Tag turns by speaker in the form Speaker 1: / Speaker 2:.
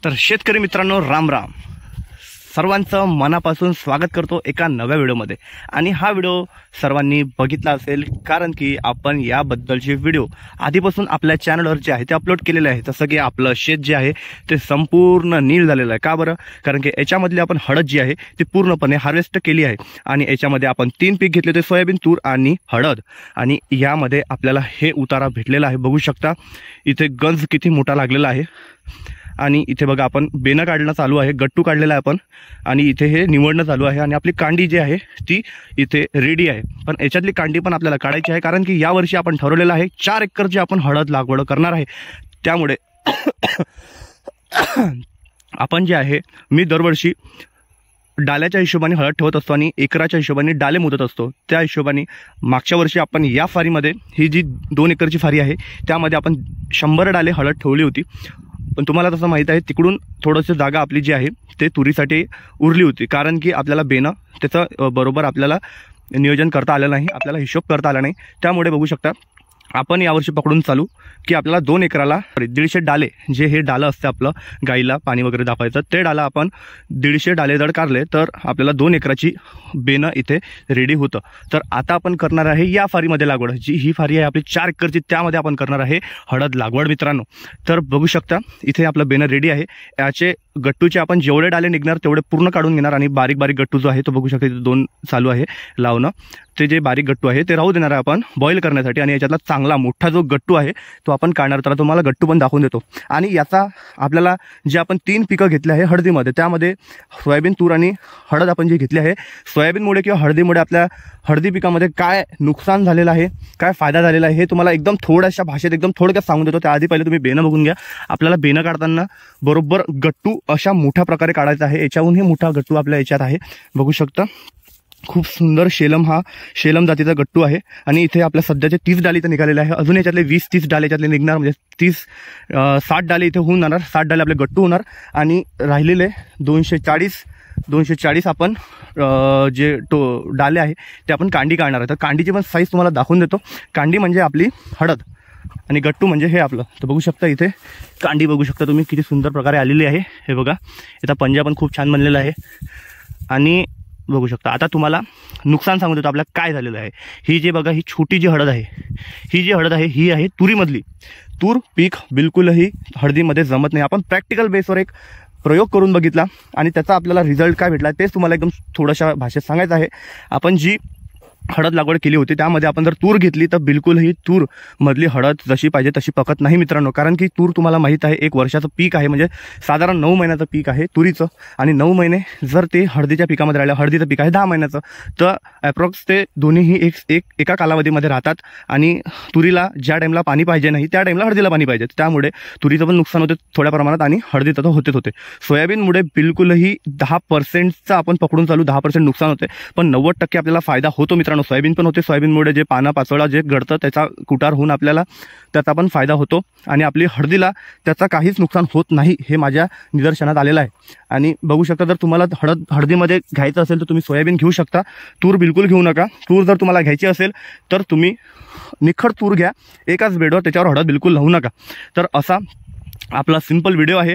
Speaker 1: तर शेतकरी मित्रांनो, राम राम. सर्वांचं मनापासून स्वागत करतो एका नव्या व्हिडिओमध्ये. आणि हा व्हिडिओ सर्वांनी बघितला असेल, कारण की आपण याबद्दलचे व्हिडिओ आधीपासून आपल्या चॅनलवर जे आहे ते अपलोड केलेले आहे. जसं की आपलं शेत जे आहे ते संपूर्ण नील झालेलं आहे. का बरं? कारण की याच्यामधली आपण हळद जी आहे ती पूर्णपणे हार्वेस्ट केली आहे. आणि याच्यामध्ये आपण 3 पीक घेतले होते, सोयाबीन, तूर आणि हळद. आणि यामध्ये आपल्याला हे उतारा भेटलेला आहे. बघू शकता इथे गंज किती मोठा लागलेला आहे. आणि इथे बघा आपण बेनं काढणं चालू आहे, गट्टू काढलेला आहे आपण. आणि इथे हे निवडणं चालू आहे. आणि आपली कांडी जी आहे ती इथे रेडी आहे. पण याच्यातली कांडी पण आपल्याला काढायची आहे, कारण की यावर्षी आपण ठरवलेलं आहे 4 एकरची आपण हळद लागवड करणार आहे. त्यामुळे आपण जे आहे, मी दरवर्षी डाल्याच्या हिशोबाने हळद ठेवत असतो आणि एकराच्या हिशोबाने डाले मुदत असतो. त्या हिशोबाने मागच्या वर्षी आपण या फारीमध्ये, ही जी 2 एकरची फारी आहे त्यामध्ये आपण 100 डाले हळद ठेवली होती. पण तुम्हाला तसं माहीत आहे, तिकडून थोडंसं जागा आपली जी आहे ते तुरीसाठी उरली होती, कारण की आपल्याला बेनं त्याचं बरोबर आपल्याला नियोजन करता आलं नाही, आपल्याला हिशोब करता आला नाही. त्यामुळे बघू शकता आपण यावर्षी पकडून चालू की आपल्याला 2 एकराला 150 डाले, जे हे डालं असतं आपलं गाईला पाणी वगैरे दाखवायचं, ते डालं आपण 150 डाले जर काढले तर आपल्याला 2 एकराची बेनं इथे रेडी होतं. तर आता आपण करणार आहे या फारीमध्ये लागवड, जी ही फारी आहे आपली 4 एकरची, त्यामध्ये आपण करणार आहे हळद लागवड मित्रांनो. तर बघू शकता इथे आपलं बेनं रेडी आहे. याचे गट्टूचे आपण जेवढे डाले निघणार तेवढे पूर्ण काढून घेणार. आणि बारीक बारीक गट्टू जो आहे तो बघू शकता इथे 2 चालू आहे लावणं. ते जे बारीक गट्टू आहे ते राहू देणार आहे आपण बॉईल करण्यासाठी. आणि याच्यातला चांगला मोठा जो गट्टू आहे तो आपण काढणार. तर तुम्हाला गट्टू पण दाखवून देतो. आणि याचा आपल्याला जे आपण 3 पिकं घेतले आहे हळदीमध्ये, त्यामध्ये सोयाबीन, तूर आणि हळद आपण जे घेतली आहे, सोयाबीनमुळे किंवा हळदीमुळे आपल्या हळदी पिकामध्ये काय नुकसान झालेलं आहे, काय फायदा झालेला आहे, हे तुम्हाला एकदम थोड्याशा भाषेत एकदम थोडक्यात सांगून देतो. त्याआधी पहिले तुम्ही बेनं बघून घ्या. आपल्याला बेनं काढताना बरोबर गट्टू अशा मोठ्या प्रकारे काढायचा आहे. याच्याहूनही मोठा गट्टू आपल्या याच्यात आहे. बघू शकता खूप सुंदर शेलम, हा शेलम जातीचा गट्टू आहे. आणि इथे आपल्या सध्याचे 30 डाली इथे निघालेले आहे. अजून याच्यातले 20-30 डाले याच्यातले निघणार, म्हणजे 60 डाले इथे होऊन जाणार. 60 डाले आपले गट्टू होणार. आणि राहिलेले 240 आपण जे डाले आहे ते आपण कांडी काढणार आहे. तर कांडीची पण साईज तुम्हाला दाखवून देतो. कांडी म्हणजे आपली हळद आणि गट्टू म्हणजे हे आपलं. तर बघू शकता इथे कांडी बघू शकता तुम्ही किती सुंदर प्रकारे आलेली आहे. हे बघा, याचा पंजा पण खूप छान बनलेला आहे. आणि बघू शकता आता तुम्हाला नुकसान सांगू देतो आपल्याला काय झालेलं आहे. ही जे बघा, ही छोटी जी हळद आहे, ही जी हळद आहे ही आहे तुरीमधली. तूर पीक बिलकुलही हळदीमध्ये जमत नाही. आपण प्रॅक्टिकल बेसवर एक प्रयोग करून बघितला आणि त्याचा आपल्याला रिझल्ट काय भेटला तेच तुम्हाला एकदम थोड्याशा भाषेत सांगायचं आहे. आपण जी हळद लागवड केली होती त्यामध्ये आपण जर तूर घेतली तर बिलकुलही तूर मधली हळद जशी पाहिजे तशी पकत नाही मित्रांनो. कारण की तूर तुम्हाला माहीत आहे 1 वर्षाचं पीक आहे, म्हणजे साधारण 9 महिन्याचं पीक आहे तुरीचं. आणि 9 महिने जर ते हळदीच्या पिकामध्ये राहिलं, हळदीचं पीक आहे 10 महिन्याचं, तर ॲप्रॉक्स ते दोन्हीही एका कालावधीमध्ये राहतात. आणि तुरीला ज्या टाईमला पाणी पाहिजे नाही त्या टाईमला हळदीला पाणी पाहिजे. त्यामुळे तुरीचं पण नुकसान होते थोड्या प्रमाणात आणि हळदीचं तर होते. सोयाबीनमुळे बिलकुलही 10%चा आपण पकडून चालू, 10% नुकसान होते, पण 90% आपल्याला फायदा होतो मित्रांनो. सोयाबीन पण होते. सोयाबीनमुळे जे पाना पाचोळा जे घडतं त्याचा कुटार होऊन आपल्याला त्याचा पण फायदा होतो. आणि आपली हळदीला त्याचा काहीच नुकसान होत नाही, हे माझ्या निदर्शनात आलेलं आहे. आणि बघू शकता जर तुम्हाला हळदीमध्ये घ्यायचं असेल तर तुम्ही सोयाबीन घेऊ शकता, तूर बिलकुल घेऊ नका. तूर जर तुम्हाला घ्यायची असेल तर तुम्ही निखड तूर घ्या एकाच बेडवर, त्याच्यावर हळद बिलकुल लावू नका. तर असा आपला सिंपल व्हिडिओ आहे.